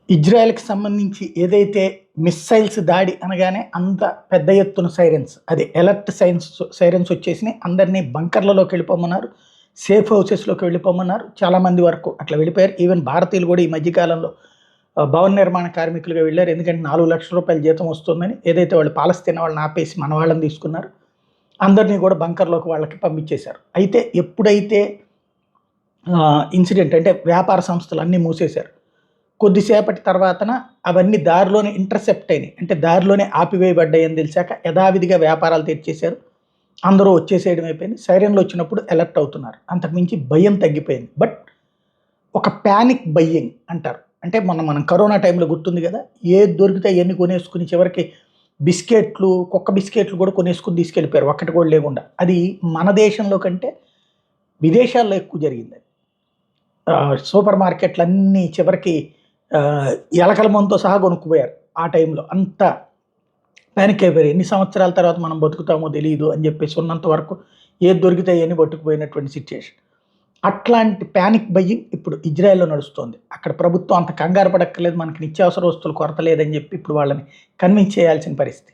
ఇజ్రాయెల్‌కి సంబంధించి ఏదైతే మిస్సైల్స్ దాడి అనగానే అంత పెద్ద ఎత్తున సైరన్స్, అదే అలర్ట్ సైరన్స్ వచ్చేసినాయి. అందరినీ బంకర్‌లలోకి వెళ్ళిపోమన్నారు. సేఫ్ హౌసెస్‌లోకి వెళ్ళిపోమన్నారు. చాలామంది వరకు అట్లా వెళ్ళిపోయారు. ఈవెన్ భారతీయులు కూడా ఈ మధ్య కాలంలో భవన నిర్మాణ కార్మికులుగా వెళ్లారు. ఎందుకంటే ₹4,00,000 జీతం వస్తుందని. ఏదైతే వాళ్ళు పాలస్తీనా వాళ్ళని ఆపేసి మన వాళ్ళని తీసుకున్నారు. అందరినీ కూడా బంకర్‌లోకి వాళ్ళకి పంపించేశారు. అయితే ఎప్పుడైతే ఇన్సిడెంట్ అంటే వ్యాపార సంస్థలు అన్నీ మూసేశారు. కొద్దిసేపటి తర్వాతన అవన్నీ దారిలోనే ఇంటర్సెప్ట్ అయినాయి. అంటే దారిలోనే ఆపివేయబడ్డాయని తెలిసాక యథావిధిగా వ్యాపారాలు తెరిచేశారు. అందరూ వచ్చేసేయడం అయిపోయింది. సైరన్‌లు వచ్చినప్పుడు అలర్ట్ అవుతున్నారు. అంతకుమించి భయం తగ్గిపోయింది. బట్ ఒక పానిక్ బయ్యింగ్ అంటారు. అంటే మనం కరోనా టైంలో గుర్తుంది కదా! ఏది దొరికితే అయన్నీ కొనేసుకొని చివరికి బిస్కెట్‌లు, కుక్క బిస్కెట్‌లు కూడా కొనేసుకొని తీసుకెళ్ళిపోయారు. ఒక్కటి కూడా లేకుండా. అది మన దేశంలో కంటే విదేశాల్లో ఎక్కువ జరిగింది. సూపర్ మార్కెట్‌లన్నీ చివరికి ఎలకల మందుతో సహా కొనుక్కుపోయారు. ఆ టైంలో అంత పానిక్ అయిపోయారు. ఎన్ని సంవత్సరాల తర్వాత మనం బతుకుతామో తెలీదు అని చెప్పేసి ఉన్నంత వరకు ఏది దొరికితే అయన్నీ పట్టుకుపోయినటువంటి సిట్యుయేషన్. అట్లాంటి పానిక్ బయ్యింగ్ ఇప్పుడు ఇజ్రాయెల్‌లో నడుస్తోంది. అక్కడ ప్రభుత్వం అంత కంగారు పడక్కర్లేదు. మనకి నిత్యావసర వస్తువుల కొరత లేదని చెప్పి ఇప్పుడు వాళ్ళని కన్విన్స్ చేయాల్సిన పరిస్థితి.